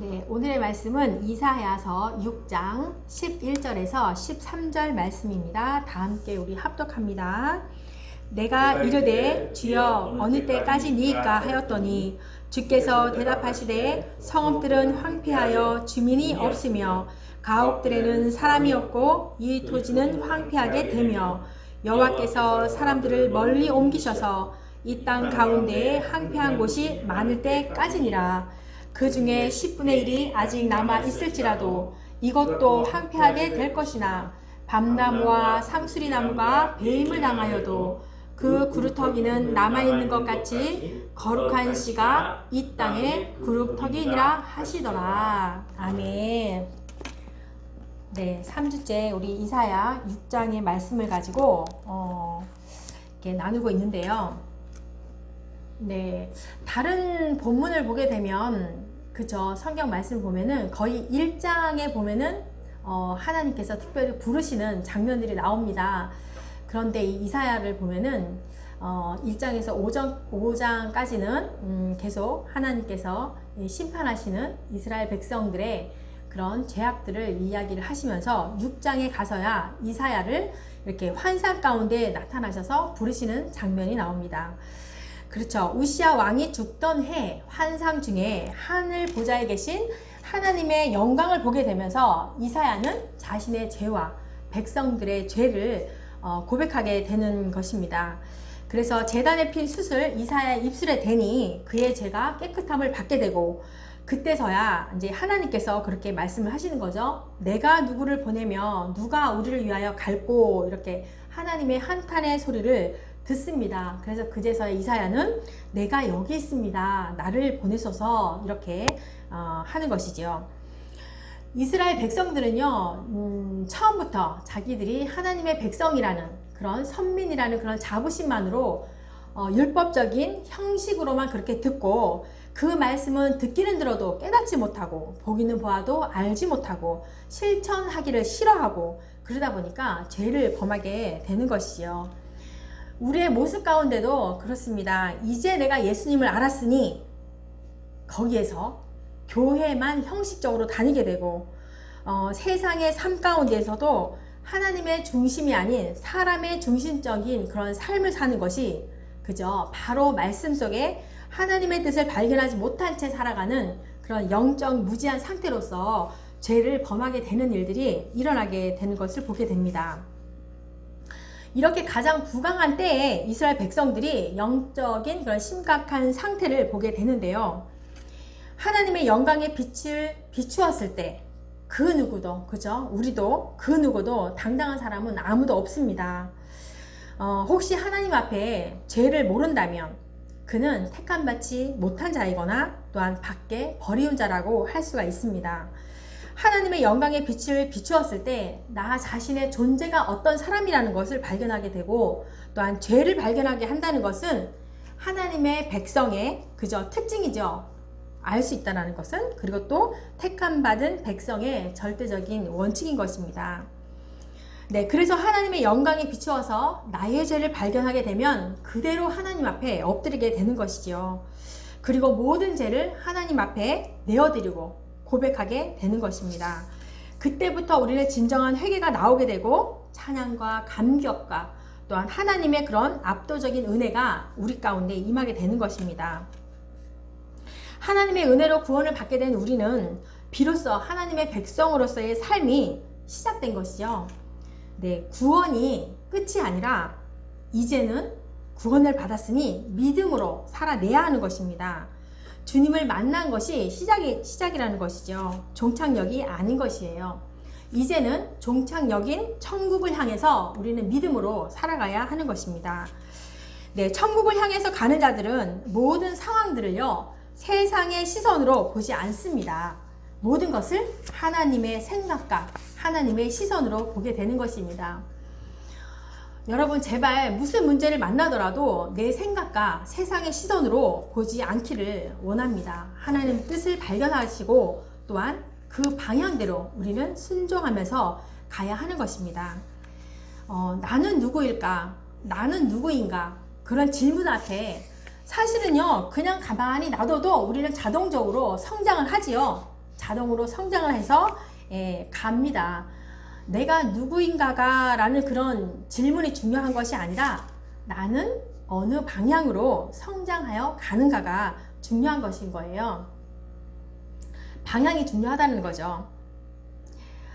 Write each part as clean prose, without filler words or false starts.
네, 오늘의 말씀은 이사야서 6장 11절에서 13절 말씀입니다. 다 함께 우리 합독합니다. 내가 이르되 주여 어느 때까지니까 하였더니 주께서 대답하시되 성읍들은 황폐하여 주민이 없으며 가옥들에는 사람이 없고 이 토지는 황폐하게 되며 여호와께서 사람들을 멀리 옮기셔서 이 땅 가운데에 황폐한 곳이 많을 때까지니라. 그 중에 10분의 1이 아직 남아 있을지라도 이것도 황폐하게 될 것이나 밤나무와 상수리나무가 배임을 당하여도 그 구루터기는 남아있는 것 같이 거룩한 씨가 이 땅에 구루터기니라 하시더라. 아멘. 네, 3주째 우리 이사야 6장의 말씀을 가지고 이렇게 나누고 있는데요. 네, 다른 본문을 보게 되면 그죠, 성경 말씀 보면은 거의 1장에 보면은 하나님께서 특별히 부르시는 장면들이 나옵니다. 그런데 이 이사야를 보면은 1장에서 5장까지는 계속 하나님께서 심판하시는 이스라엘 백성들의 그런 죄악들을 이야기를 하시면서 6장에 가서야 이사야를 이렇게 환상 가운데 나타나셔서 부르시는 장면이 나옵니다. 그렇죠. 우시야 왕이 죽던 해 환상 중에 하늘 보좌에 계신 하나님의 영광을 보게 되면서 이사야는 자신의 죄와 백성들의 죄를 고백하게 되는 것입니다. 그래서 제단에 핀 숯을 이사야의 입술에 대니 그의 죄가 깨끗함을 받게 되고, 그때서야 이제 하나님께서 그렇게 말씀을 하시는 거죠. 내가 누구를 보내며 누가 우리를 위하여 갈고, 이렇게 하나님의 한탄의 소리를 듣습니다. 그래서 그제서야 이사야는 내가 여기 있습니다, 나를 보내소서, 이렇게 하는 것이지요. 이스라엘 백성들은요, 처음부터 자기들이 하나님의 백성이라는 그런 선민이라는 그런 자부심만으로 율법적인 형식으로만 그렇게 듣고, 그 말씀은 듣기는 들어도 깨닫지 못하고 보기는 보아도 알지 못하고 실천하기를 싫어하고, 그러다 보니까 죄를 범하게 되는 것이지요. 우리의 모습 가운데도 그렇습니다. 이제 내가 예수님을 알았으니 거기에서 교회만 형식적으로 다니게 되고, 세상의 삶 가운데에서도 하나님의 중심이 아닌 사람의 중심적인 그런 삶을 사는 것이 그저 바로 말씀 속에 하나님의 뜻을 발견하지 못한 채 살아가는 그런 영적 무지한 상태로서 죄를 범하게 되는 일들이 일어나게 되는 것을 보게 됩니다. 이렇게 가장 부강한 때에 이스라엘 백성들이 영적인 그런 심각한 상태를 보게 되는데요. 하나님의 영광의 빛을 비추었을 때 그 누구도, 그죠? 우리도 그 누구도 당당한 사람은 아무도 없습니다. 혹시 하나님 앞에 죄를 모른다면 그는 택함받지 못한 자이거나 또한 밖에 버리운 자라고 할 수가 있습니다. 하나님의 영광의 빛을 비추었을 때 나 자신의 존재가 어떤 사람이라는 것을 발견하게 되고, 또한 죄를 발견하게 한다는 것은 하나님의 백성의 그저 특징이죠. 알 수 있다는 것은, 그리고 또 택함받은 백성의 절대적인 원칙인 것입니다. 네, 그래서 하나님의 영광에 비추어서 나의 죄를 발견하게 되면 그대로 하나님 앞에 엎드리게 되는 것이지요. 그리고 모든 죄를 하나님 앞에 내어드리고 고백하게 되는 것입니다. 그때부터 우리는 진정한 회개가 나오게 되고 찬양과 감격과 또한 하나님의 그런 압도적인 은혜가 우리 가운데 임하게 되는 것입니다. 하나님의 은혜로 구원을 받게 된 우리는 비로소 하나님의 백성으로서의 삶이 시작된 것이죠. 네, 구원이 끝이 아니라 이제는 구원을 받았으니 믿음으로 살아내야 하는 것입니다. 주님을 만난 것이 시작이라는 것이죠. 종착역이 아닌 것이에요. 이제는 종착역인 천국을 향해서 우리는 믿음으로 살아가야 하는 것입니다. 네, 천국을 향해서 가는 자들은 모든 상황들을요, 세상의 시선으로 보지 않습니다. 모든 것을 하나님의 생각과 하나님의 시선으로 보게 되는 것입니다. 여러분, 제발 무슨 문제를 만나더라도 내 생각과 세상의 시선으로 보지 않기를 원합니다. 하나님 뜻을 발견하시고 또한 그 방향대로 우리는 순종하면서 가야 하는 것입니다. 나는 누구일까? 나는 누구인가? 그런 질문 앞에 사실은요, 그냥 가만히 놔둬도 우리는 자동적으로 성장을 하지요. 자동으로 성장을 해서 갑니다. 내가 누구인가가 라는 그런 질문이 중요한 것이 아니라 나는 어느 방향으로 성장하여 가는가가 중요한 것인 거예요. 방향이 중요하다는 거죠.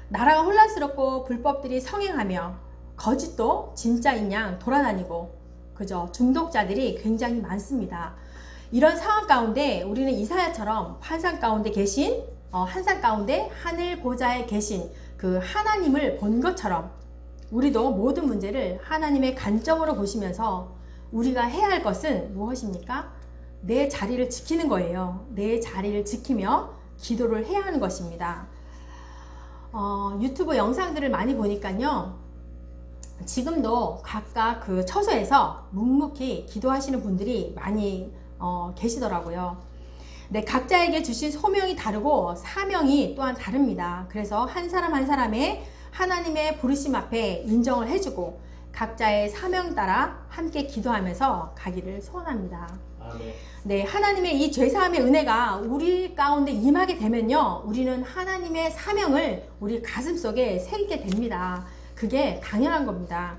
나라가 혼란스럽고 불법들이 성행하며 거짓도 진짜인 양 돌아다니고 그죠? 중독자들이 굉장히 많습니다. 이런 상황 가운데 우리는 이사야처럼 환상 가운데 계신 환상 가운데 하늘 보좌에 계신 그 하나님을 본 것처럼 우리도 모든 문제를 하나님의 관점으로 보시면서 우리가 해야 할 것은 무엇입니까? 내 자리를 지키는 거예요. 내 자리를 지키며 기도를 해야 하는 것입니다. 유튜브 영상들을 많이 보니까요. 지금도 각각 그 처소에서 묵묵히 기도하시는 분들이 많이 계시더라고요. 네, 각자에게 주신 소명이 다르고 사명이 또한 다릅니다. 그래서 한 사람 한 사람의 하나님의 부르심 앞에 인정을 해주고 각자의 사명 따라 함께 기도하면서 가기를 소원합니다. 아멘. 네, 하나님의 이 죄사함의 은혜가 우리 가운데 임하게 되면요, 우리는 하나님의 사명을 우리 가슴속에 새기게 됩니다. 그게 당연한 겁니다.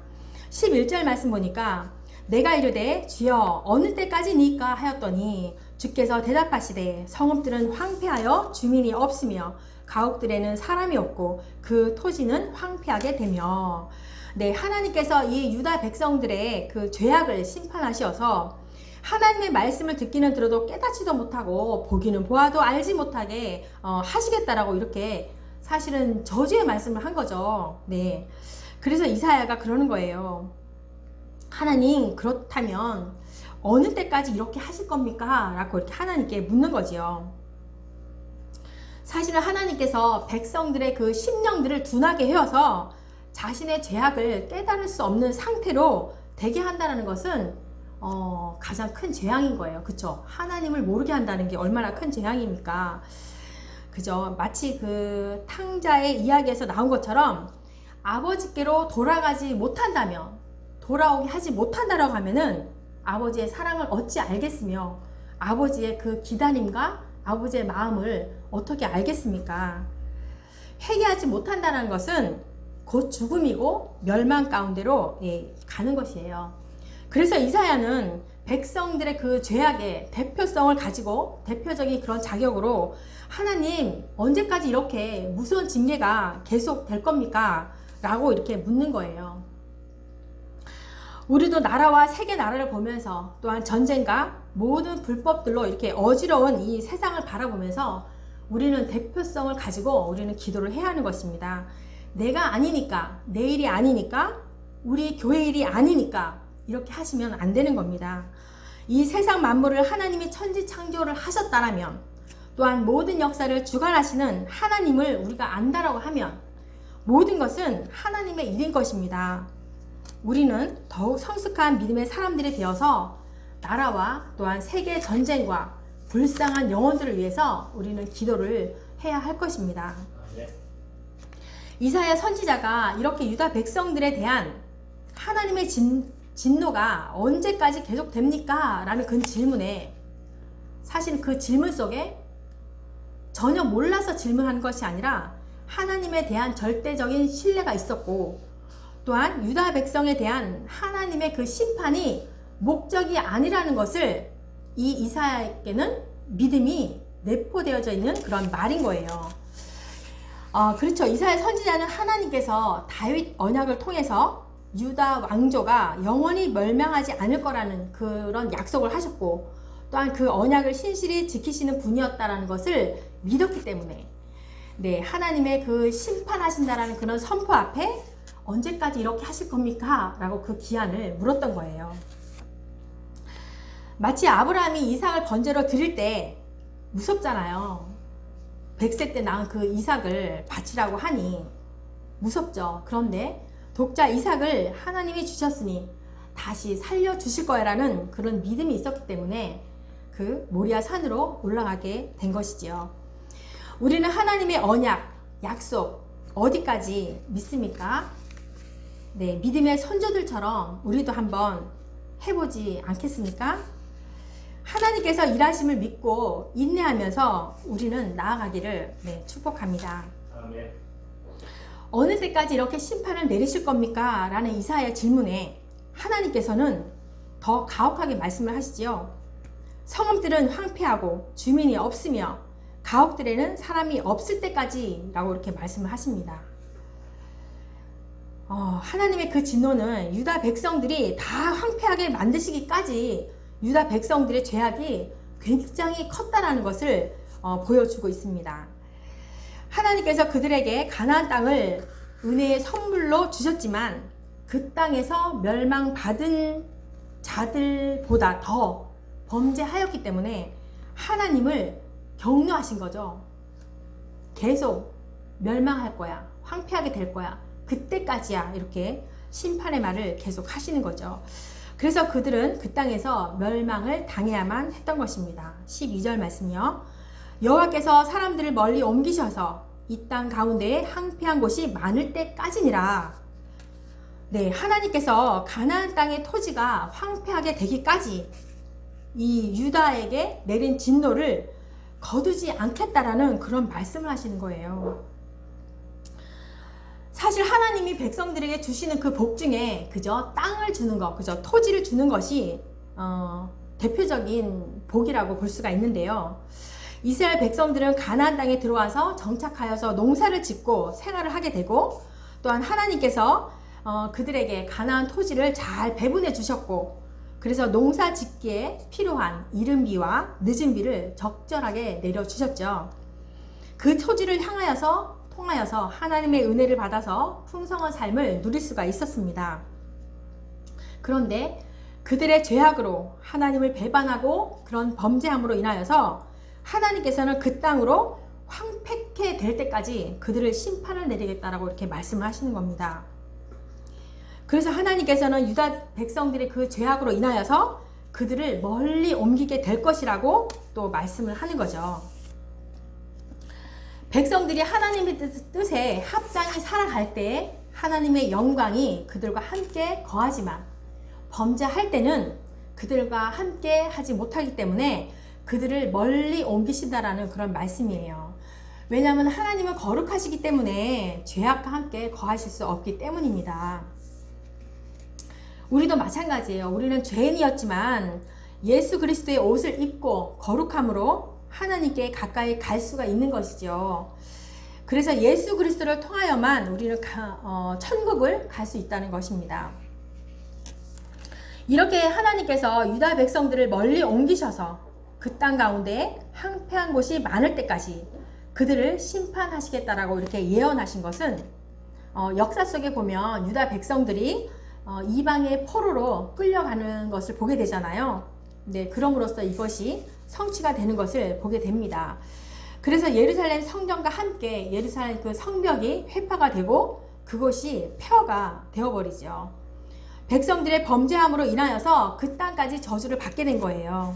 11절 말씀 보니까 내가 이르되 주여 어느 때까지니까 하였더니 주께서 대답하시되 성읍들은 황폐하여 주민이 없으며 가옥들에는 사람이 없고 그 토지는 황폐하게 되며. 네, 하나님께서 이 유다 백성들의 그 죄악을 심판하셔서 하나님의 말씀을 듣기는 들어도 깨닫지도 못하고 보기는 보아도 알지 못하게 하시겠다라고 이렇게 사실은 저주의 말씀을 한 거죠. 네, 그래서 이사야가 그러는 거예요. 하나님, 그렇다면 어느 때까지 이렇게 하실 겁니까? 라고 이렇게 하나님께 묻는 거지요. 사실은 하나님께서 백성들의 그 심령들을 둔하게 해서 자신의 죄악을 깨달을 수 없는 상태로 되게 한다는 것은 가장 큰 재앙인 거예요. 그쵸? 하나님을 모르게 한다는 게 얼마나 큰 재앙입니까? 그죠? 마치 그 탕자의 이야기에서 나온 것처럼 아버지께로 돌아가지 못한다면, 돌아오게 하지 못한다라고 하면은 아버지의 사랑을 어찌 알겠으며 아버지의 그 기다림과 아버지의 마음을 어떻게 알겠습니까? 회개하지 못한다는 것은 곧 죽음이고 멸망 가운데로 가는 것이에요. 그래서 이사야는 백성들의 그 죄악의 대표성을 가지고 대표적인 그런 자격으로 하나님, 언제까지 이렇게 무서운 징계가 계속 될 겁니까? 라고 이렇게 묻는 거예요. 우리도 나라와 세계 나라를 보면서 또한 전쟁과 모든 불법들로 이렇게 어지러운 이 세상을 바라보면서 우리는 대표성을 가지고 우리는 기도를 해야 하는 것입니다. 내가 아니니까, 내 일이 아니니까, 우리 교회 일이 아니니까 이렇게 하시면 안 되는 겁니다. 이 세상 만물을 하나님이 천지 창조를 하셨다라면, 또한 모든 역사를 주관하시는 하나님을 우리가 안다라고 하면 모든 것은 하나님의 일인 것입니다. 우리는 더욱 성숙한 믿음의 사람들이 되어서 나라와 또한 세계 전쟁과 불쌍한 영혼들을 위해서 우리는 기도를 해야 할 것입니다. 이사야 선지자가 이렇게 유다 백성들에 대한 하나님의 진노가 언제까지 계속됩니까? 라는 그 질문에 사실 그 질문 속에 전혀 몰라서 질문한 것이 아니라 하나님에 대한 절대적인 신뢰가 있었고, 또한 유다 백성에 대한 하나님의 그 심판이 목적이 아니라는 것을 이 이사야에게는 믿음이 내포되어져 있는 그런 말인 거예요. 그렇죠. 이사야 선지자는 하나님께서 다윗 언약을 통해서 유다 왕조가 영원히 멸망하지 않을 거라는 그런 약속을 하셨고, 또한 그 언약을 신실히 지키시는 분이었다라는 것을 믿었기 때문에, 네, 하나님의 그 심판하신다라는 그런 선포 앞에 언제까지 이렇게 하실 겁니까? 라고 그 기한을 물었던 거예요. 마치 아브라함이 이삭을 번제로 드릴 때 무섭잖아요. 100세 때 낳은 그 이삭을 바치라고 하니 무섭죠. 그런데 독자 이삭을 하나님이 주셨으니 다시 살려주실 거야 라는 그런 믿음이 있었기 때문에 그 모리아 산으로 올라가게 된 것이지요. 우리는 하나님의 언약, 약속 어디까지 믿습니까? 네, 믿음의 선조들처럼 우리도 한번 해보지 않겠습니까? 하나님께서 일하심을 믿고 인내하면서 우리는 나아가기를 축복합니다. 아멘. 어느 때까지 이렇게 심판을 내리실 겁니까? 라는 이사야의 질문에 하나님께서는 더 가혹하게 말씀을 하시지요. 성읍들은 황폐하고 주민이 없으며 가옥들에는 사람이 없을 때까지 라고 이렇게 말씀을 하십니다. 하나님의 그 진노는 유다 백성들이 다 황폐하게 만드시기까지 유다 백성들의 죄악이 굉장히 컸다라는 것을 보여주고 있습니다. 하나님께서 그들에게 가나안 땅을 은혜의 선물로 주셨지만 그 땅에서 멸망받은 자들보다 더 범죄하였기 때문에 하나님을 격려하신 거죠. 계속 멸망할 거야. 황폐하게 될 거야. 그때까지야. 이렇게 심판의 말을 계속 하시는 거죠. 그래서 그들은 그 땅에서 멸망을 당해야만 했던 것입니다. 12절 말씀이요. 여호와께서 사람들을 멀리 옮기셔서 이 땅 가운데에 황폐한 곳이 많을 때까지니라. 네, 하나님께서 가나안 땅의 토지가 황폐하게 되기까지 이 유다에게 내린 진노를 거두지 않겠다라는 그런 말씀을 하시는 거예요. 사실 하나님이 백성들에게 주시는 그 복 중에 그저 땅을 주는 것, 그저 토지를 주는 것이 대표적인 복이라고 볼 수가 있는데요. 이스라엘 백성들은 가나안 땅에 들어와서 정착하여서 농사를 짓고 생활을 하게 되고, 또한 하나님께서 그들에게 가나안 토지를 잘 배분해 주셨고, 그래서 농사 짓기에 필요한 이른비와 늦은비를 적절하게 내려주셨죠. 그 토지를 통하여서 하나님의 은혜를 받아서 풍성한 삶을 누릴 수가 있었습니다. 그런데 그들의 죄악으로 하나님을 배반하고 그런 범죄함으로 인하여서 하나님께서는 그 땅으로 황폐케 될 때까지 그들을 심판을 내리겠다라고 이렇게 말씀을 하시는 겁니다. 그래서 하나님께서는 유다 백성들의 그 죄악으로 인하여서 그들을 멀리 옮기게 될 것이라고 또 말씀을 하는 거죠. 백성들이 하나님의 뜻에 합당히 살아갈 때 하나님의 영광이 그들과 함께 거하지만 범죄할 때는 그들과 함께 하지 못하기 때문에 그들을 멀리 옮기신다라는 그런 말씀이에요. 왜냐하면 하나님은 거룩하시기 때문에 죄악과 함께 거하실 수 없기 때문입니다. 우리도 마찬가지예요. 우리는 죄인이었지만 예수 그리스도의 옷을 입고 거룩함으로 하나님께 가까이 갈 수가 있는 것이죠. 그래서 예수 그리스도를 통하여만 우리는 천국을 갈 수 있다는 것입니다. 이렇게 하나님께서 유다 백성들을 멀리 옮기셔서 그 땅 가운데 황폐한 곳이 많을 때까지 그들을 심판하시겠다라고 이렇게 예언하신 것은 역사 속에 보면 유다 백성들이 이방의 포로로 끌려가는 것을 보게 되잖아요. 네, 그럼으로써 이것이 성취가 되는 것을 보게 됩니다. 그래서 예루살렘 성전과 함께 예루살렘 그 성벽이 회파가 되고 그것이 폐허가 되어버리죠. 백성들의 범죄함으로 인하여서 그 땅까지 저주를 받게 된 거예요.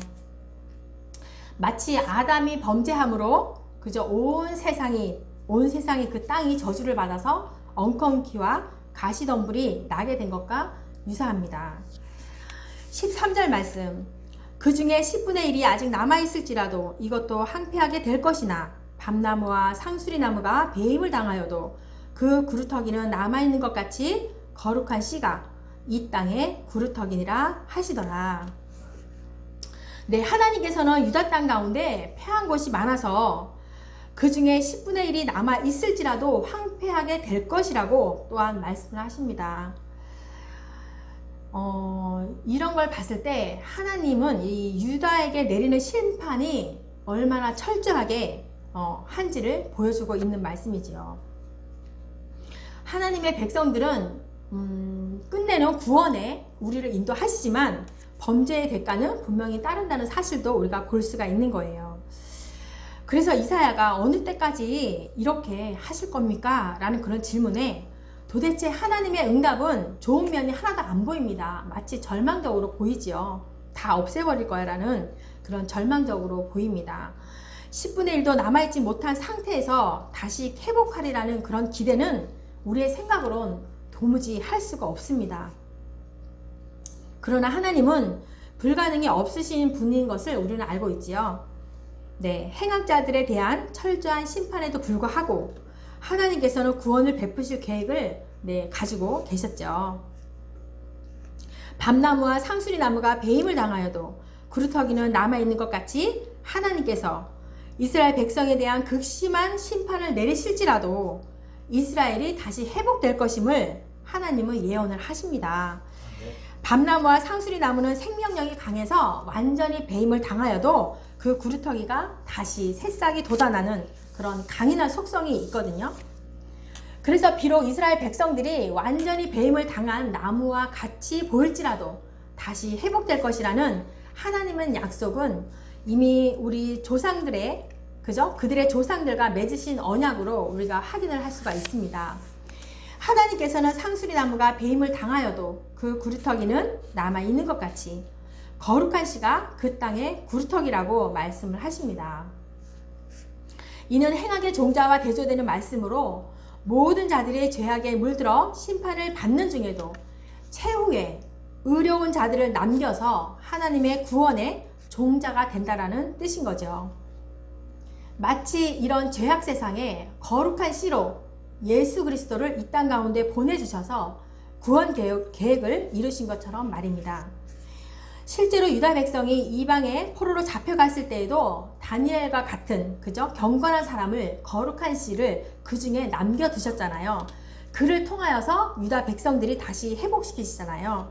마치 아담이 범죄함으로 그저 온 세상이 그 땅이 저주를 받아서 엉겅퀴와 가시덤불이 나게 된 것과 유사합니다. 13절 말씀. 그 중에 10분의 1이 아직 남아있을지라도 이것도 황폐하게 될 것이나 밤나무와 상수리나무가 배임을 당하여도 그 구루터기는 남아있는 것 같이 거룩한 씨가 이 땅에 구루터기니라 하시더라. 네, 하나님께서는 유다 땅 가운데 폐한 곳이 많아서 그 중에 10분의 1이 남아있을지라도 황폐하게 될 것이라고 또한 말씀을 하십니다. 이런 걸 봤을 때 하나님은 이 유다에게 내리는 심판이 얼마나 철저하게 한지를 보여주고 있는 말씀이지요. 하나님의 백성들은 끝내는 구원에 우리를 인도하시지만 범죄의 대가는 분명히 따른다는 사실도 우리가 볼 수가 있는 거예요. 그래서 이사야가 어느 때까지 이렇게 하실 겁니까? 라는 그런 질문에 도대체 하나님의 응답은 좋은 면이 하나도 안 보입니다. 마치 절망적으로 보이지요. 다 없애버릴 거야 라는 그런 절망적으로 보입니다. 10분의 1도 남아있지 못한 상태에서 다시 회복하리라는 그런 기대는 우리의 생각으론 도무지 할 수가 없습니다. 그러나 하나님은 불가능이 없으신 분인 것을 우리는 알고 있지요. 네, 행악자들에 대한 철저한 심판에도 불구하고 하나님께서는 구원을 베푸실 계획을 가지고 계셨죠. 밤나무와 상수리나무가 배임을 당하여도 구루터기는 남아있는 것 같이 하나님께서 이스라엘 백성에 대한 극심한 심판을 내리실지라도 이스라엘이 다시 회복될 것임을 하나님은 예언을 하십니다. 밤나무와 상수리나무는 생명력이 강해서 완전히 배임을 당하여도 그 구루터기가 다시 새싹이 돋아나는 그런 강인한 속성이 있거든요. 그래서 비록 이스라엘 백성들이 완전히 배임을 당한 나무와 같이 보일지라도 다시 회복될 것이라는 하나님의 약속은 이미 우리 조상들의 그들의 조상들과 맺으신 언약으로 우리가 확인을 할 수가 있습니다. 하나님께서는 상수리나무가 배임을 당하여도 그 구루터기는 남아있는 것 같이 거룩한 씨가 그 땅의 구루터기라고 말씀을 하십니다. 이는 행악의 종자와 대조되는 말씀으로 모든 자들이 죄악에 물들어 심판을 받는 중에도 최후에 의로운 자들을 남겨서 하나님의 구원의 종자가 된다라는 뜻인 거죠. 마치 이런 죄악 세상에 거룩한 씨로 예수 그리스도를 이 땅 가운데 보내주셔서 구원 계획을 이루신 것처럼 말입니다. 실제로 유다 백성이 이방의 포로로 잡혀갔을 때에도 다니엘과 같은 경건한 사람을 거룩한 씨를 그 중에 남겨두셨잖아요. 그를 통하여서 유다 백성들이 다시 회복시키시잖아요.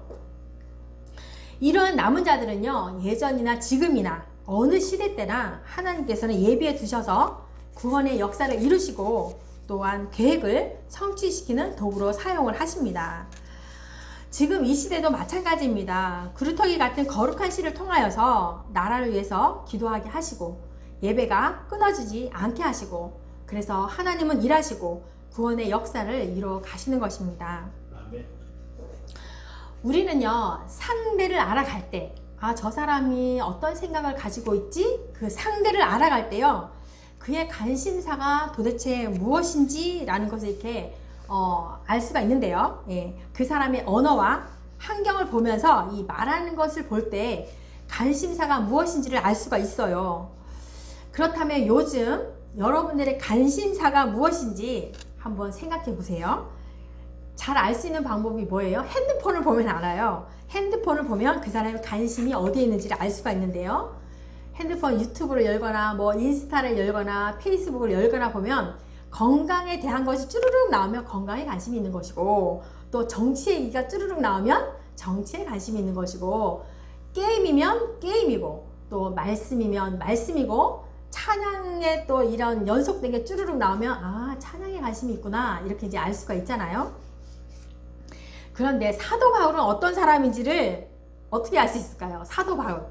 이러한 남은 자들은요, 예전이나 지금이나 어느 시대 때나 하나님께서는 예비해 두셔서 구원의 역사를 이루시고 또한 계획을 성취시키는 도구로 사용을 하십니다. 지금 이 시대도 마찬가지입니다. 구루터기 같은 거룩한 씨를 통하여서 나라를 위해서 기도하게 하시고 예배가 끊어지지 않게 하시고 그래서 하나님은 일하시고 구원의 역사를 이루어 가시는 것입니다. 우리는요, 상대를 알아갈 때 저 사람이 어떤 생각을 가지고 있지? 그 상대를 알아갈 때요, 그의 관심사가 도대체 무엇인지 라는 것을 이렇게 알 수가 있는데요. 그 사람의 언어와 환경을 보면서 이 말하는 것을 볼 때 관심사가 무엇인지를 알 수가 있어요. 그렇다면 요즘 여러분들의 관심사가 무엇인지 한번 생각해 보세요. 잘 알 수 있는 방법이 뭐예요? 핸드폰을 보면 알아요. 핸드폰을 보면 그 사람의 관심이 어디에 있는지를 알 수가 있는데요. 핸드폰 유튜브를 열거나 인스타를 열거나 페이스북을 열거나 보면 건강에 대한 것이 쭈르륵 나오면 건강에 관심이 있는 것이고, 또 정치 얘기가 쭈르륵 나오면 정치에 관심이 있는 것이고, 게임이면 게임이고, 또 말씀이면 말씀이고, 찬양에 또 이런 연속된 게 쭈르륵 나오면 찬양에 관심이 있구나, 이렇게 이제 알 수가 있잖아요. 그런데 사도 바울은 어떤 사람인지를 어떻게 알 수 있을까요? 사도 바울,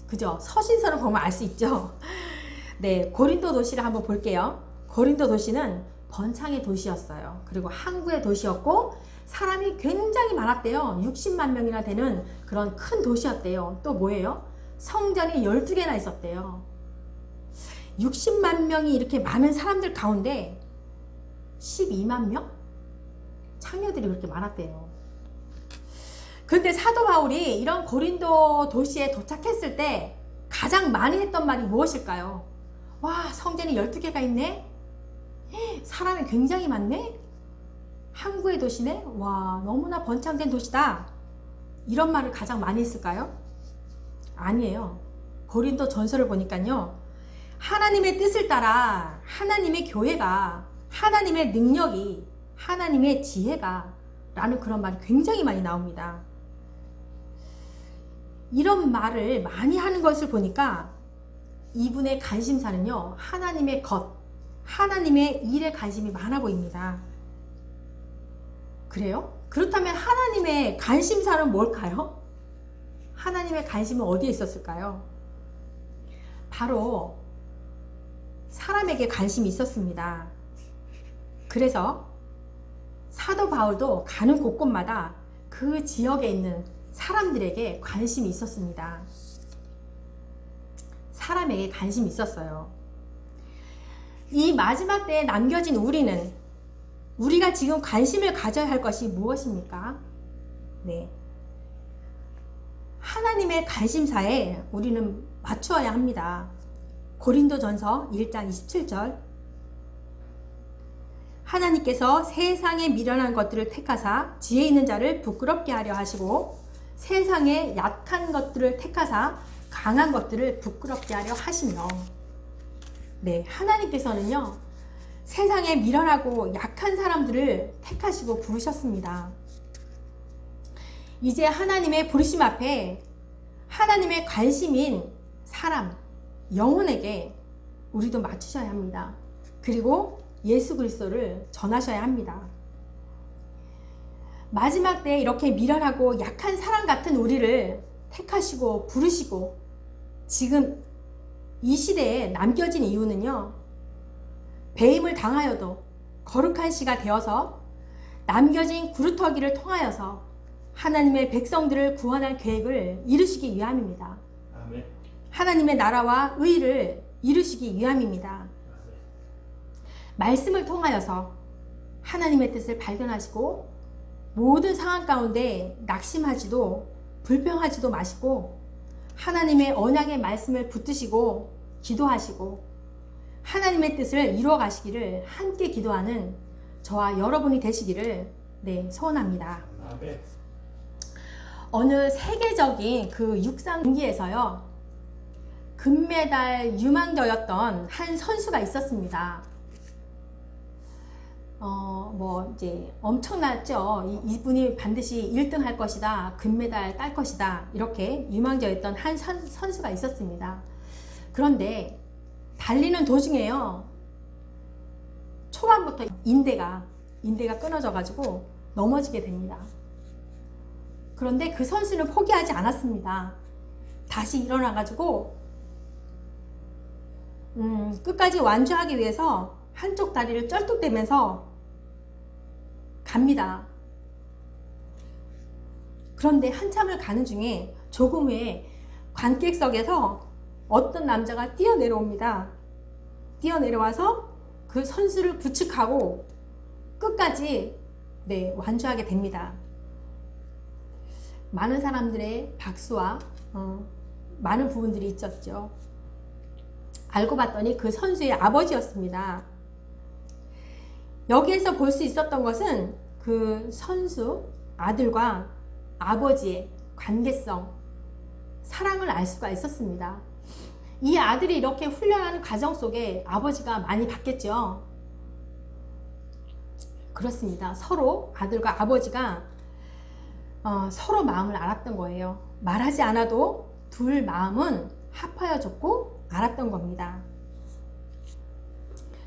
그죠? 서신서를 보면 알 수 있죠. 네, 고린도 도시를 한번 볼게요. 고린도 도시는 번창의 도시였어요. 그리고 항구의 도시였고 사람이 굉장히 많았대요. 60만 명이나 되는 그런 큰 도시였대요. 또 뭐예요? 성전이 12개나 있었대요. 60만 명이 이렇게 많은 사람들 가운데 12만 명? 창녀들이 그렇게 많았대요. 근데 사도 바울이 이런 고린도 도시에 도착했을 때 가장 많이 했던 말이 무엇일까요? 와, 성전이 12개가 있네? 사람이 굉장히 많네? 항구의 도시네? 와, 너무나 번창된 도시다. 이런 말을 가장 많이 했을까요? 아니에요. 고린도 전서를 보니까요, 하나님의 뜻을 따라 하나님의 교회가, 하나님의 능력이, 하나님의 지혜가 라는 그런 말이 굉장히 많이 나옵니다. 이런 말을 많이 하는 것을 보니까 이분의 관심사는요, 하나님의 것, 하나님의 일에 관심이 많아 보입니다. 그래요? 그렇다면 하나님의 관심사는 뭘까요? 하나님의 관심은 어디에 있었을까요? 바로 사람에게 관심이 있었습니다. 그래서 사도 바울도 가는 곳곳마다 그 지역에 있는 사람들에게 관심이 있었습니다. 사람에게 관심이 있었어요. 이 마지막 때에 남겨진 우리는, 우리가 지금 관심을 가져야 할 것이 무엇입니까? 네, 하나님의 관심사에 우리는 맞추어야 합니다. 고린도전서 1장 27절 하나님께서 세상에 미련한 것들을 택하사 지혜 있는 자를 부끄럽게 하려 하시고 세상에 약한 것들을 택하사 강한 것들을 부끄럽게 하려 하시며 네, 하나님께서는요 세상에 미련하고 약한 사람들을 택하시고 부르셨습니다. 이제 하나님의 부르심 앞에 하나님의 관심인 사람, 영혼에게 우리도 맞추셔야 합니다. 그리고 예수 그리스도를 전하셔야 합니다. 마지막 때에 이렇게 미련하고 약한 사람 같은 우리를 택하시고 부르시고 지금 이 시대에 남겨진 이유는요, 배임을 당하여도 거룩한 씨가 되어서 남겨진 구루터기를 통하여서 하나님의 백성들을 구원할 계획을 이루시기 위함입니다. 아멘. 하나님의 나라와 의를 이루시기 위함입니다. 말씀을 통하여서 하나님의 뜻을 발견하시고 모든 상황 가운데 낙심하지도 불평하지도 마시고 하나님의 언약의 말씀을 붙드시고 기도하시고 하나님의 뜻을 이루어 가시기를 함께 기도하는 저와 여러분이 되시기를 소원합니다. 아멘. 어느 세계적인 그 육상 경기에서요, 금메달 유망주였던 한 선수가 있었습니다. 이제 엄청났죠. 이분이 반드시 1등 할 것이다, 금메달 딸 것이다, 이렇게 유망주였던 한 선수가 있었습니다. 그런데 달리는 도중에요, 초반부터 인대가 끊어져 가지고 넘어지게 됩니다. 그런데 그 선수는 포기하지 않았습니다. 다시 일어나 가지고 끝까지 완주하기 위해서 한쪽 다리를 쩔뚝대면서 갑니다. 그런데 한참을 가는 중에 조금 후에 관객석에서 어떤 남자가 뛰어내려옵니다. 뛰어내려와서 그 선수를 부축하고 끝까지 완주하게 됩니다. 많은 사람들의 박수와 많은 부분들이 있었죠. 알고 봤더니 그 선수의 아버지였습니다. 여기에서 볼 수 있었던 것은 그 선수 아들과 아버지의 관계성, 사랑을 알 수가 있었습니다. 이 아들이 이렇게 훈련하는 과정 속에 아버지가 많이 바뀌었죠. 그렇습니다. 서로 아들과 아버지가 서로 마음을 알았던 거예요. 말하지 않아도 둘 마음은 합하여졌고 알았던 겁니다.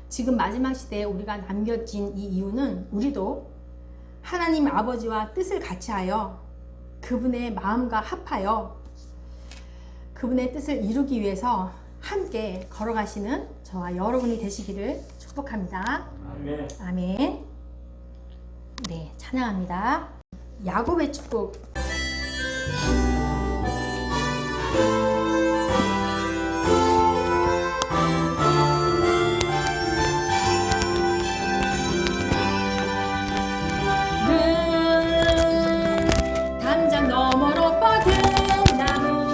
지금 마지막 시대에 우리가 남겨진 이 이유는 우리도 하나님 아버지와 뜻을 같이하여 그분의 마음과 합하여 그분의 뜻을 이루기 위해서 함께 걸어가시는 저와 여러분이 되시기를 축복합니다. 아멘. 아멘. 네, 찬양합니다. 야곱의 축복. 담장 너머로 뻗은 나무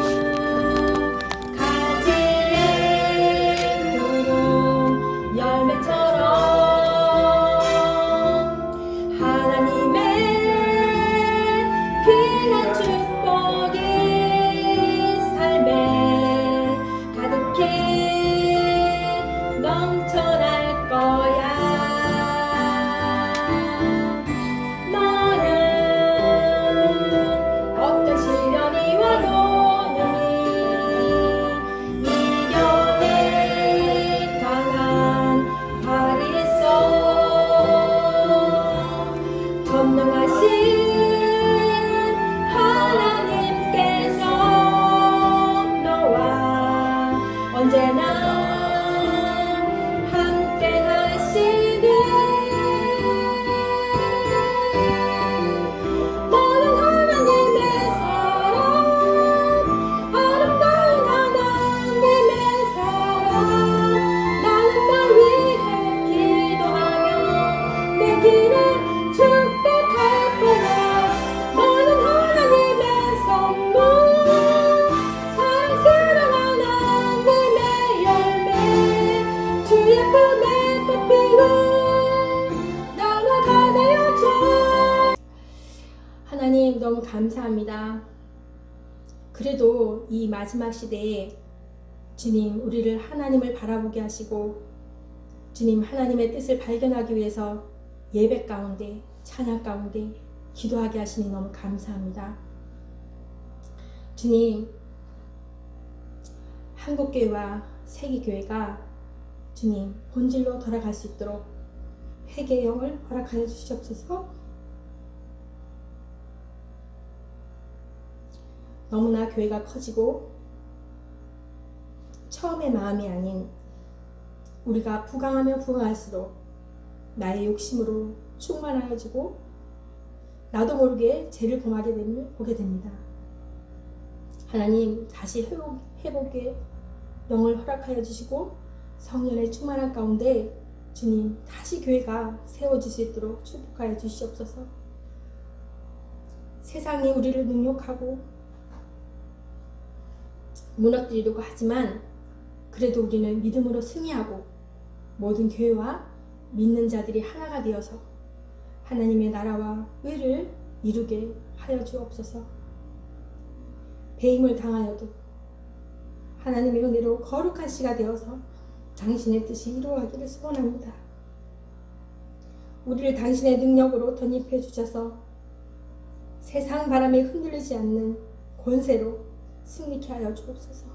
가지에 두른 열매처럼 하나님의 귀한 축복이 삶에 감사합니다. 그래도 이 마지막 시대에 주님 우리를 하나님을 바라보게 하시고 주님 하나님의 뜻을 발견하기 위해서 예배 가운데 찬양 가운데 기도하게 하시니 너무 감사합니다. 주님 한국교회와 세계교회가 주님 본질로 돌아갈 수 있도록 회개의 영을 허락하여 주시옵소서. 너무나 교회가 커지고 처음의 마음이 아닌 우리가 부강하면 부강할수록 나의 욕심으로 충만하여지고 나도 모르게 죄를 범하게 됨을 보게 됩니다. 하나님 다시 회복의 영을 허락하여 주시고 성령의 충만한 가운데 주님 다시 교회가 세워질 수 있도록 축복하여 주시옵소서. 세상이 우리를 능욕하고 무너뜨리려고 하지만 그래도 우리는 믿음으로 승리하고 모든 교회와 믿는 자들이 하나가 되어서 하나님의 나라와 의를 이루게 하여 주옵소서. 배임을 당하여도 하나님의 은혜로 거룩한 씨가 되어서 당신의 뜻이 이루어가기를 소원합니다. 우리를 당신의 능력으로 덧입혀 주셔서 세상 바람에 흔들리지 않는 권세로 승리케 하여 주옵소서.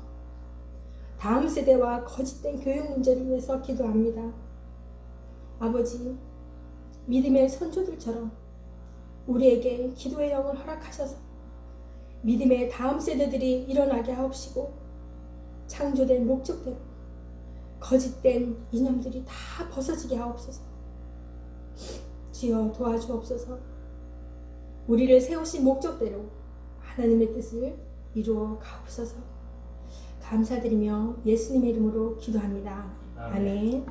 다음 세대와 거짓된 교육 문제를 위해서 기도합니다. 아버지, 믿음의 선조들처럼 우리에게 기도의 영을 허락하셔서 믿음의 다음 세대들이 일어나게 하옵시고 창조된 목적대로 거짓된 이념들이 다 벗어지게 하옵소서. 주여 도와주옵소서. 우리를 세우신 목적대로 하나님의 뜻을 이루어 가옵소서. 감사드리며 예수님의 이름으로 기도합니다. 아멘.